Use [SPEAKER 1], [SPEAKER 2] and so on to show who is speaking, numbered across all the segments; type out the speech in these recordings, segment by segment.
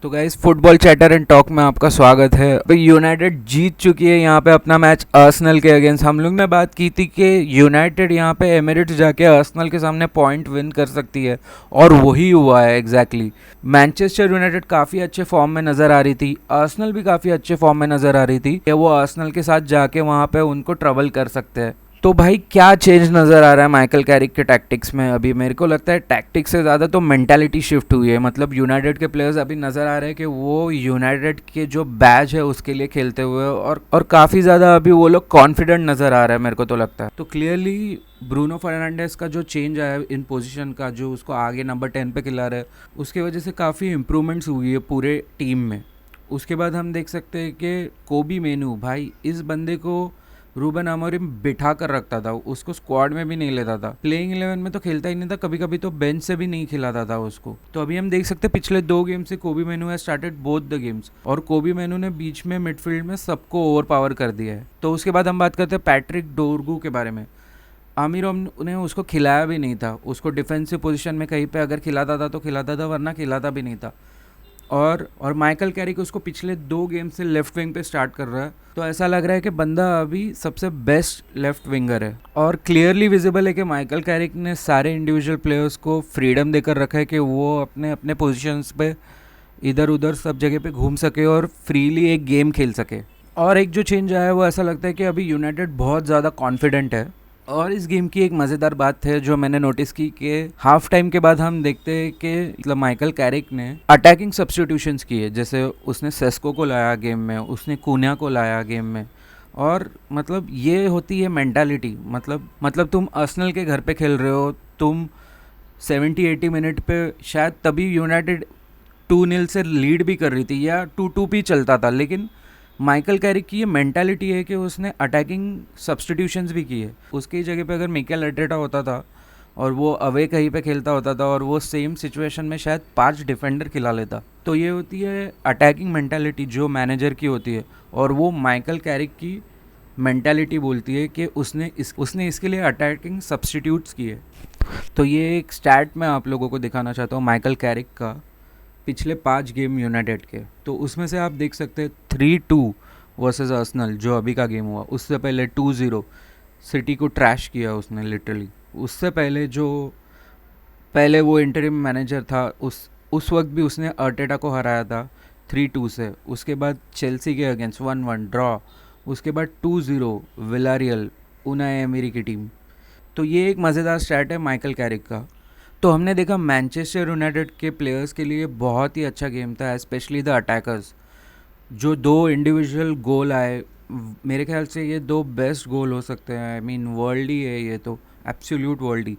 [SPEAKER 1] तो guys football chatter and talk में आपका स्वागत है। अभी यूनाइटेड जीत चुकी है यहाँ पे अपना मैच आर्सेनल के अगेंस्ट। हम लोग ने बात की थी कि यूनाइटेड यहाँ पे एमिरेट्स जाके आर्सेनल के सामने पॉइंट विन कर सकती है और वही हुआ है एग्जैक्टली। मैनचेस्टर यूनाइटेड काफ़ी अच्छे फॉर्म में नज़र आ रही थी, आर्सेनल भी काफ़ी अच्छे फॉर्म में नज़र आ रही थी कि वो आर्सेनल के साथ जाके वहाँ पे उनको ट्रबल कर सकते हैं। तो भाई क्या चेंज नज़र आ रहा है माइकल कैरिक के टैक्टिक्स में? अभी मेरे को लगता है टैक्टिक्स से ज़्यादा तो मेंटालिटी शिफ्ट हुई है। मतलब यूनाइटेड के प्लेयर्स अभी नज़र आ रहे हैं कि वो यूनाइटेड के जो बैच है उसके लिए खेलते हुए और काफ़ी ज़्यादा अभी वो लोग कॉन्फिडेंट नज़र आ रहा है, मेरे को तो लगता है। तो क्लियरली ब्रूनो फर्नांडिस का जो चेंज आया इन पोजीशन का, जो उसको आगे नंबर 10 पे खिला रहा है, उसके वजह से काफ़ी इंप्रूवमेंट्स हुई है पूरे टीम में। उसके बाद हम देख सकते हैं कि कोबी मेनू, भाई इस बंदे को रूबन अमोरिम बिठा कर रखता था, उसको स्क्वाड में भी नहीं लेता था, प्लेइंग 11 में तो खेलता ही नहीं था, कभी कभी तो बेंच से भी नहीं खिलाता था उसको। तो अभी हम देख सकते हैं पिछले 2 गेम से कोबी मेनू has started both the games और कोबी मेनू ने बीच में मिडफील्ड में सबको ओवर पावर कर दिया है। तो उसके बाद हम बात करते हैं पैट्रिक डोरगू के बारे में। आमिरोम ने उसको खिलाया भी नहीं था, उसको डिफेंसिव पोजीशन में कहीं पे अगर खिलाता था तो खिलाता था, वरना खिलाता भी नहीं था। और माइकल कैरिक उसको पिछले 2 गेम से लेफ्ट विंग पे स्टार्ट कर रहा है। तो ऐसा लग रहा है कि बंदा अभी सबसे बेस्ट लेफ्ट विंगर है और क्लियरली विजिबल है कि माइकल कैरिक ने सारे इंडिविजुअल प्लेयर्स को फ्रीडम देकर रखा है कि वो अपने अपने पोजीशंस पे इधर उधर सब जगह पे घूम सके और फ्रीली एक गेम खेल सके। और एक जो चेंज आया है वो ऐसा लगता है कि अभी यूनाइटेड बहुत ज़्यादा कॉन्फिडेंट है। और इस गेम की एक मज़ेदार बात है जो मैंने नोटिस की कि हाफ टाइम के बाद हम देखते हैं कि मतलब माइकल कैरिक ने अटैकिंग सब्स्टिट्यूशंस किए। जैसे उसने सेस्को को लाया गेम में, उसने कूनिया को लाया गेम में। और मतलब ये होती है मेंटालिटी। मतलब तुम आर्सेनल के घर पे खेल रहे हो, तुम 70-80 मिनट पे शायद तभी यूनाइटेड 2-0 से लीड भी कर रही थी या 2-2 भी चलता था, लेकिन माइकल कैरिक की ये मेंटालिटी है कि उसने अटैकिंग सब्स्टिट्यूशंस भी किए। उसकी जगह पे अगर मिकेल अर्टेटा होता था और वो अवे कहीं पे खेलता होता था और वो सेम सिचुएशन में शायद 5 डिफेंडर खिला लेता। तो ये होती है अटैकिंग मेंटालिटी जो मैनेजर की होती है, और वो माइकल कैरिक की मेंटालिटी बोलती है कि उसने इसके लिए अटैकिंग सब्स्टिट्यूट्स किए। तो ये एक स्टैट मैं आप लोगों को दिखाना चाहता हूँ माइकल कैरिक का पिछले 5 गेम यूनाइटेड के। तो उसमें से आप देख सकते हैं 3-2 वर्सेस आर्सेनल जो अभी का गेम हुआ, उससे पहले 2-0 सिटी को ट्रैश किया उसने लिटरली। उससे पहले वो इंटरिम मैनेजर था, उस वक्त भी उसने अर्टेटा को हराया था 3-2 से। उसके बाद चेल्सी के अगेंस्ट 1-1 ड्रॉ, उसके बाद 2-0 विलारियल उनाई एमरी की टीम। तो ये एक मज़ेदार स्टैट है माइकल कैरिक का। तो हमने देखा मैनचेस्टर यूनाइटेड के प्लेयर्स के लिए बहुत ही अच्छा गेम था, स्पेशली द अटैकर्स। जो 2 इंडिविजुअल गोल आए, मेरे ख्याल से ये 2 बेस्ट गोल हो सकते हैं। आई मीन वर्ल्ड ही है ये, तो एब्सोल्यूट वर्ल्ड ही।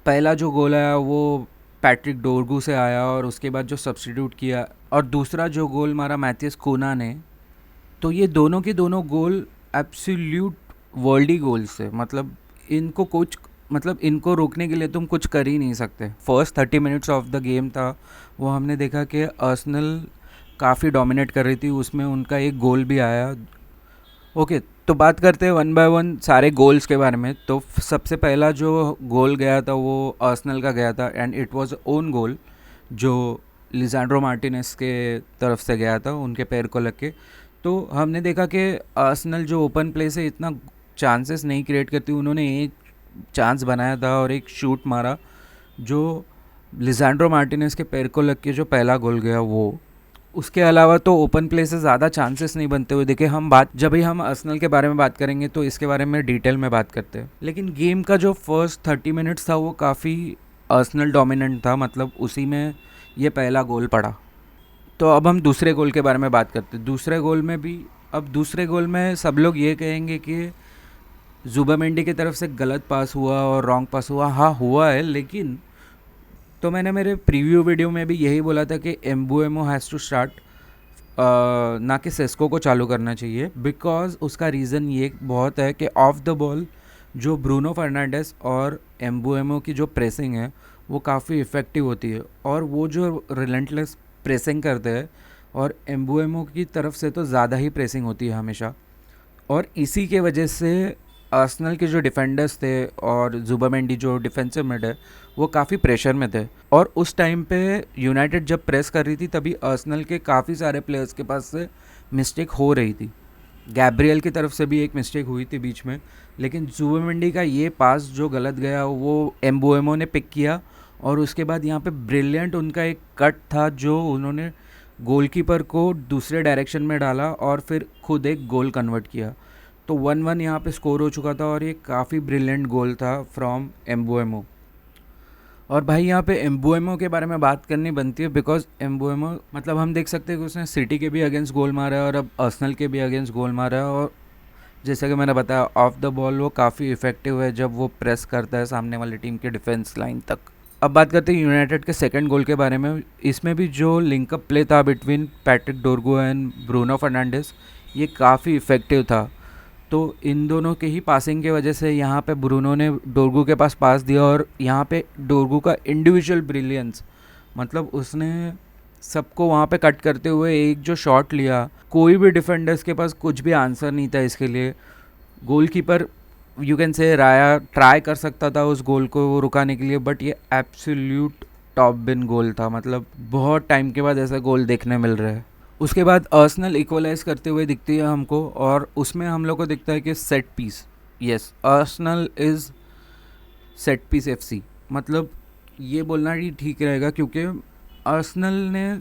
[SPEAKER 1] पहला जो गोल आया वो पैट्रिक डोरगू से आया और उसके बाद जो सब्स्टिट्यूट किया, और दूसरा जो गोल मारा मैथियस कूना ने। तो ये दोनों के दोनों गोल एब्सोल्यूट वर्ल्डी गोल्स है। मतलब इनको रोकने के लिए तुम कुछ कर ही नहीं सकते। First 30 minutes of the game था वो हमने देखा कि आर्सेनल काफ़ी डोमिनेट कर रही थी, उसमें उनका एक गोल भी आया। ओके, तो बात करते हैं 1 बाय 1 सारे गोल्स के बारे में। तो सबसे पहला जो गोल गया था वो आर्सेनल का गया था and it was own goal जो लिसांड्रो मार्टिनेस के तरफ से गया था, उनके पैर को लग के। तो हमने देखा कि आर्सेनल जो ओपन प्ले से इतना चांसेस नहीं क्रिएट करती, उन्होंने एक चांस बनाया था और एक शूट मारा जो लिसांड्रो मार्टिनेस के पैर को लग के जो पहला गोल गया वो। उसके अलावा तो ओपन प्ले से ज़्यादा चांसेस नहीं बनते हुए देखे। जब भी हम आर्सेनल के बारे में बात करेंगे तो इसके बारे में डिटेल में बात करते हैं। लेकिन गेम का जो फर्स्ट 30 मिनट्स था वो काफ़ी आर्सेनल डोमिनेंट था, मतलब उसी में ये पहला गोल पड़ा। तो अब हम दूसरे गोल के बारे में बात करते हैं। दूसरे गोल में सब लोग ये कहेंगे कि जुबामेंडी की तरफ से गलत पास हुआ और रॉन्ग पास हुआ। हाँ हुआ है, लेकिन तो मैंने मेरे प्रीव्यू वीडियो में भी यही बोला था कि एम्बुएमो हैज़ टू स्टार्ट, ना कि सेस्को को चालू करना चाहिए। बिकॉज उसका रीज़न ये बहुत है कि ऑफ द बॉल जो ब्रूनो फर्नांडिस और एम्बुएमो की जो प्रेसिंग है वो काफ़ी इफ़ेक्टिव होती है, और वो जो रिलेंटलेस प्रेसिंग करते हैं, और एम्बुएमो की तरफ से तो ज़्यादा ही प्रेसिंग होती है हमेशा। और इसी के वजह से आर्सेनल के जो डिफेंडर्स थे और जुबामेंडी जो डिफेंसिव मिड है वो काफ़ी प्रेशर में थे, और उस टाइम पे यूनाइटेड जब प्रेस कर रही थी तभी आर्सेनल के काफ़ी सारे प्लेयर्स के पास से मिस्टेक हो रही थी। गैब्रियल की तरफ से भी एक मिस्टेक हुई थी बीच में, लेकिन जुबामेंडी का ये पास जो गलत गया वो एम्बुएमो ने पिक किया, और उसके बाद यहाँ पे ब्रिलियंट उनका एक कट था जो उन्होंने गोलकीपर को दूसरे डायरेक्शन में डाला और फिर खुद एक गोल कन्वर्ट किया। तो 1-1 यहाँ पे स्कोर हो चुका था, और ये काफ़ी ब्रिलियंट गोल था फ्रॉम एम्बुएमो। और भाई यहाँ पे एम्बुएमो के बारे में बात करनी बनती है, बिकॉज एम्बुएमो मतलब हम देख सकते हैं कि उसने सिटी के भी अगेंस्ट गोल मारा है और अब आर्सेनल के भी अगेंस्ट गोल मारा है, और जैसा कि मैंने बताया ऑफ द बॉल वो काफ़ी इफेक्टिव है जब वो प्रेस करता है सामने वाली टीम के डिफेंस लाइन तक। अब बात करते हैं यूनाइटेड के सेकंड गोल के बारे में। इसमें भी जो लिंकअप प्ले था between Patrick Dorgu and Bruno Fernandes, ये काफ़ी इफेक्टिव था। तो इन दोनों के ही पासिंग के वजह से यहाँ पे ब्रूनो ने डोरगू के पास दिया, और यहाँ पे डोरगू का इंडिविजुअल ब्रिलियंस, मतलब उसने सबको वहाँ पे कट करते हुए एक जो शॉट लिया, कोई भी डिफेंडर्स के पास कुछ भी आंसर नहीं था इसके लिए। Goalkeeper you can say Raya try कर सकता था उस गोल को वो रुकाने के लिए, बट ये एब्सोल्यूट टॉप बिन गोल था। मतलब बहुत टाइम के बाद ऐसा गोल देखने मिल रहा है। उसके बाद आर्सेनल इक्वलाइज करते हुए दिखती है हमको, और उसमें हम लोग को दिखता है कि set piece, yes Arsenal is set piece FC. मतलब ये बोलना ही ठीक रहेगा, क्योंकि आर्सेनल ने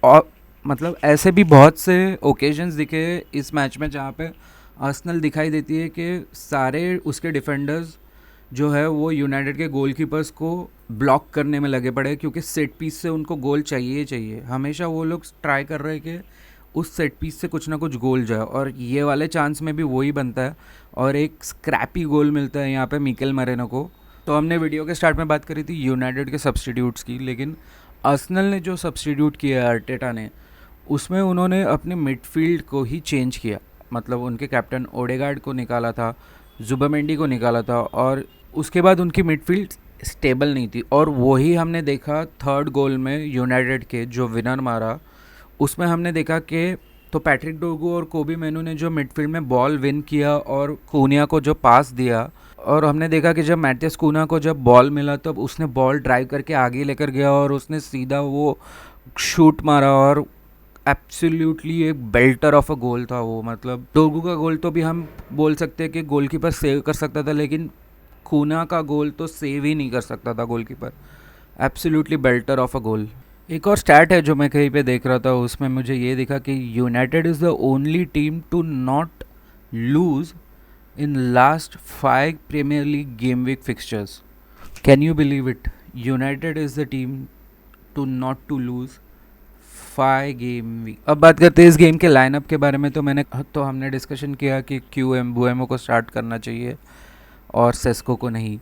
[SPEAKER 1] और मतलब ऐसे भी बहुत से ओकेजन्स दिखे इस मैच में जहाँ पे आर्सेनल दिखाई देती है कि सारे उसके डिफेंडर्स जो है वो यूनाइटेड के गोलकीपर्स को ब्लॉक करने में लगे पड़े, क्योंकि सेट पीस से उनको गोल चाहिए ही चाहिए। हमेशा वो लोग ट्राई कर रहे हैं कि उस सेट पीस से कुछ ना कुछ गोल जाए, और ये वाले चांस में भी वही बनता है, और एक स्क्रैपी गोल मिलता है यहाँ पे मिकेल मरेनो को। तो हमने वीडियो के स्टार्ट में बात करी थी यूनाइटेड के सब्स्टिट्यूट्स की, लेकिन आर्सेनल ने जो सब्स्टिट्यूट किया है अर्टेटा ने, उसमें उन्होंने अपने मिडफील्ड को ही चेंज किया। मतलब उनके कैप्टन ओडेगार्ड को निकाला था, जुबामेंडी को निकाला था, और उसके बाद उनकी मिडफील्ड स्टेबल नहीं थी, और वही हमने देखा थर्ड गोल में यूनाइटेड के जो विनर मारा। उसमें हमने देखा कि तो पैट्रिक डोरगू और कोबी मेनू ने जो मिडफील्ड में बॉल विन किया और कूनिया को जो पास दिया, और हमने देखा कि जब मैथियस कूना को जब बॉल मिला तब उसने बॉल ड्राइव करके आगे लेकर गया और उसने सीधा वो शूट मारा, और एब्सोल्युटली एक बेल्टर ऑफ अ गोल था वो। मतलब डोरगू का गोल तो भी हम बोल सकते हैं कि गोलकीपर सेव कर सकता था, लेकिन खूना का गोल तो सेव ही नहीं कर सकता था गोलकीपर। एब्सोल्युटली बेल्टर ऑफ अ गोल। एक और स्टैट है जो मैं कहीं पे देख रहा था, उसमें मुझे ये दिखा कि United is the only team to not lose in last 5 Premier League game week fixtures. Can you believe it? United is the team to not to lose 5 game week. अब बात करते हैं इस गेम के लाइनअप के बारे में। तो हमने डिस्कशन किया कि क्यों एम्बुएमो को स्टार्ट करना चाहिए और सेस्को को नहीं।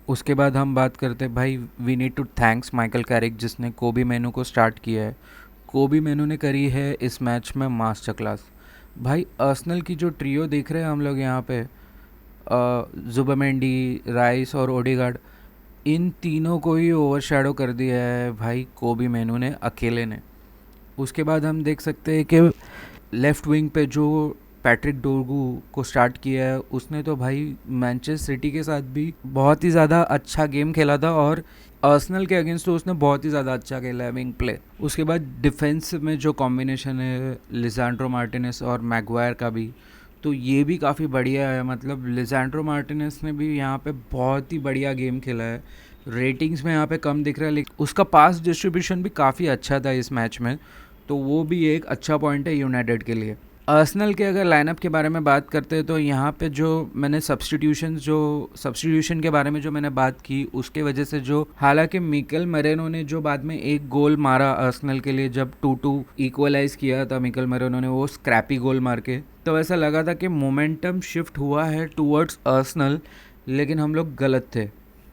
[SPEAKER 1] उसके बाद हम बात करते हैं भाई, we need to thanks Michael Carrick जिसने कोबी मेनू को स्टार्ट किया है। कोबी मेनू ने करी है इस मैच में मास्टर क्लास। भाई आर्सेनल की जो ट्रियो देख रहे हैं हम लोग यहाँ पे, जुबामेंडी, राइस और ओडेगार्ड, इन तीनों को ही ओवरशैडो कर दिया है भाई कोबी मेनू ने अकेले ने। उसके बाद हम देख सकते हैं कि लेफ़्ट विंग पे जो पैट्रिक डोरगू को स्टार्ट किया है, उसने तो भाई मैनचेस्टर सिटी के साथ भी बहुत ही ज़्यादा अच्छा गेम खेला था, और आर्सेनल के अगेंस्ट तो उसने बहुत ही ज़्यादा अच्छा खेला है विंग प्ले। उसके बाद डिफेंस में जो कॉम्बिनेशन है लिसांड्रो मार्टिनेस और मैगवायर का भी, तो ये भी काफ़ी बढ़िया है। मतलब लिसांड्रो मार्टिनेस ने भी यहाँ पे बहुत ही बढ़िया गेम खेला है। रेटिंग्स में यहाँ पे कम दिख रहा है, लेकिन उसका पास डिस्ट्रीब्यूशन भी काफ़ी अच्छा था इस मैच में, तो वो भी एक अच्छा पॉइंट है यूनाइटेड के लिए। आर्सेनल के अगर लाइनअप के बारे में बात करते हैं तो यहाँ पे जो मैंने सब्स्टिट्यूशन के बारे में जो मैंने बात की, उसके वजह से जो हालांकि मिकेल मरेनो ने जो बाद में एक गोल मारा आर्सेनल के लिए, जब 2-2 इक्वलाइज किया था मिकेल मरेनो ने वो स्क्रैपी गोल मार के, तो ऐसा लगा था कि मोमेंटम शिफ्ट हुआ है टूवर्ड्स आर्सेनल, लेकिन हम लोग गलत थे,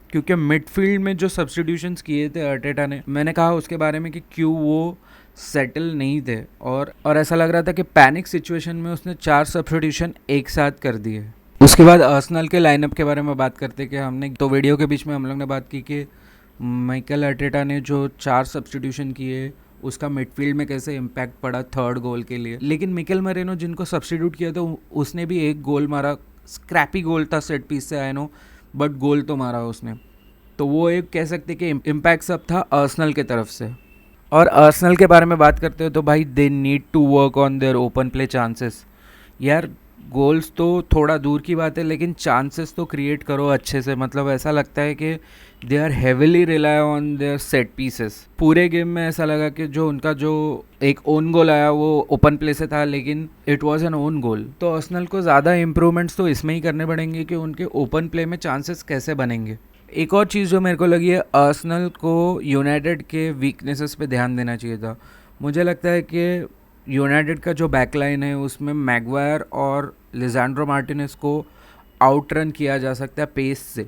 [SPEAKER 1] क्योंकि मिडफील्ड में जो सब्स्टिट्यूशंस किए थे अर्टेटा ने, मैंने कहा उसके बारे में कि क्यों वो सेटल नहीं थे, और ऐसा लग रहा था कि पैनिक सिचुएशन में उसने 4 सब्स्टिट्यूशन एक साथ कर दिए। उसके बाद आर्सेनल के लाइनअप के बारे में बात करते कि हमने तो वीडियो के बीच में हम लोग ने बात की कि माइकल अर्टेटा ने जो 4 सब्स्टिट्यूशन किए उसका मिडफील्ड में कैसे इम्पैक्ट पड़ा थर्ड गोल के लिए। लेकिन मिकेल मरेनो जिनको सब्स्टिट्यूट किया था उसने भी एक गोल मारा स्क्रैपी गोल था सेट पीस से, आई नो, बट गोल तो मारा उसने। तो वो एक कह सकते कि इम्पैक्ट सब था आर्सेनल के तरफ से। और आर्सेनल के बारे में बात करते हो तो भाई they need to work on their open play chances. यार गोल्स तो थोड़ा दूर की बात है, लेकिन चांसेस तो क्रिएट करो अच्छे से। मतलब ऐसा लगता है कि they are heavily rely on their set pieces. पूरे गेम में ऐसा लगा कि जो उनका जो एक ओन गोल आया वो ओपन प्ले से था, लेकिन it was N own goal. तो आर्सेनल को ज़्यादा इंप्रूवमेंट्स तो इसमें ही करने पड़ेंगे कि उनके ओपन प्ले में चांसेस कैसे बनेंगे। एक और चीज़ जो मेरे को लगी है, आर्सेनल को यूनाइटेड के वीकनेसेस पे ध्यान देना चाहिए था। मुझे लगता है कि यूनाइटेड का जो बैकलाइन है उसमें मैगवायर और लिजेंड्रो मार्टिनेज को आउट रन किया जा सकता है पेस से।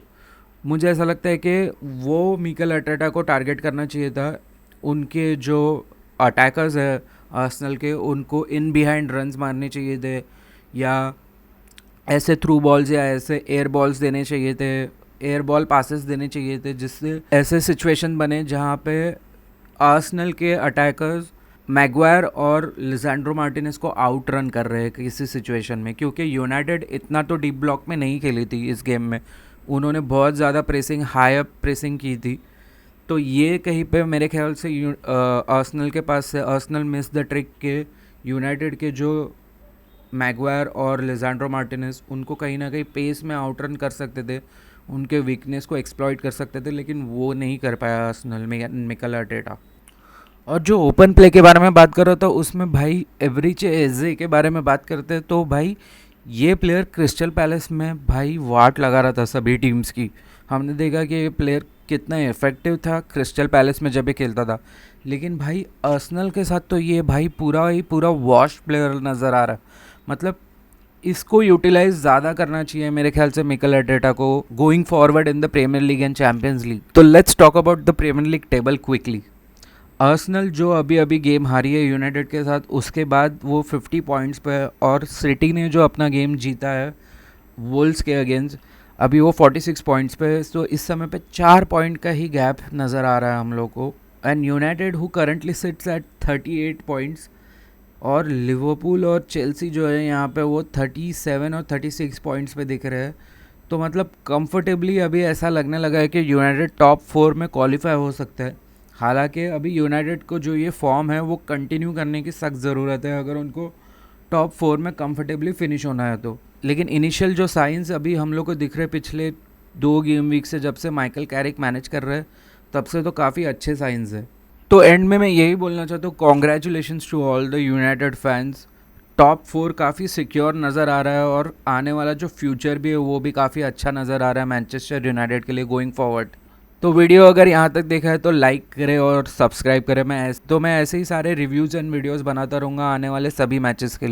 [SPEAKER 1] मुझे ऐसा लगता है कि वो मिकेल अर्टेटा को टारगेट करना चाहिए था। उनके जो अटैकर्स है आर्सेनल के, उनको इन बिहाइंड रन्स मारने चाहिए थे, या ऐसे थ्रू बॉल्स या ऐसे एयर बॉल्स देने चाहिए थे, एयर बॉल पासेस देने चाहिए थे, जिससे ऐसे सिचुएशन बने जहाँ पे आर्सेनल के अटैकर्स मैगवायर और लिजेंड्रो मार्टिनेज को आउट रन कर रहे हैं किसी सिचुएशन में। क्योंकि यूनाइटेड इतना तो डीप ब्लॉक में नहीं खेली थी इस गेम में, उन्होंने बहुत ज़्यादा प्रेसिंग, हाई अप प्रेसिंग की थी। तो ये कहीं पे मेरे ख्याल से आर्सेनल के पास से आर्सेनल मिस द ट्रिक के यूनाइटेड के जो मैगवायर और लिजेंड्रो मार्टिनेज, उनको कहीं ना कहीं पेस में आउट रन कर सकते थे, उनके वीकनेस को एक्सप्लॉइट कर सकते थे, लेकिन वो नहीं कर पाया आर्सेनल में मिकेल अर्टेटा। और जो ओपन प्ले के बारे में बात कर रहा था उसमें भाई एवरीचे एजे के बारे में बात करते हैं तो भाई ये प्लेयर क्रिस्टल पैलेस में भाई वाट लगा रहा था सभी टीम्स की। हमने देखा कि ये प्लेयर कितना इफेक्टिव था क्रिस्टल पैलेस में जब ये खेलता था, लेकिन भाई आर्सेनल के साथ तो ये भाई पूरा ही पूरा वॉश प्लेयर नज़र आ रहा है। मतलब इसको यूटिलाइज ज़्यादा करना चाहिए मेरे ख्याल से मिकेल अर्टेटा को going forward in the Premier League and Champions League. तो let's talk about the Premier League table quickly. Arsenal जो अभी अभी गेम हारी है यूनाइटेड के साथ, उसके बाद वो 50 पॉइंट्स पे है, और सिटी ने जो अपना गेम जीता है वुल्व्स के अगेंस्ट, अभी वो 46 पॉइंट्स पे है। तो इस समय पे 4 पॉइंट का ही गैप नज़र आ रहा है हम लोग को। And United who currently seats eight 38 points, और लिवरपूल और चेल्सी जो है यहाँ पे वो 37 और 36 पॉइंट्स पे दिख रहे हैं। तो मतलब कंफर्टेबली अभी ऐसा लगने लगा है कि यूनाइटेड टॉप 4 में क्वालिफाई हो सकता है। हालांकि अभी यूनाइटेड को जो ये फॉर्म है वो कंटिन्यू करने की सख्त ज़रूरत है अगर उनको टॉप 4 में कंफर्टेबली फिनिश होना है तो। लेकिन इनिशियल जो साइंस अभी हम लोग को दिख रहे पिछले 2 गेम वीक से, जब से माइकल कैरिक मैनेज कर रहे हैं तब से, तो काफ़ी अच्छे साइंस है। तो एंड में मैं यही बोलना चाहता हूँ, congratulations to all the United fans. Top 4 काफ़ी सिक्योर नज़र आ रहा है, और आने वाला जो फ्यूचर भी है वो भी काफ़ी अच्छा नज़र आ रहा है मैनचेस्टर यूनाइटेड के लिए गोइंग फॉरवर्ड। तो वीडियो अगर यहाँ तक देखा है तो लाइक करें और सब्सक्राइब करें। मैं ऐसे ही सारे रिव्यूज़ एंड वीडियोज़ बनाता रहूँगा आने वाले सभी मैचेस के लिए।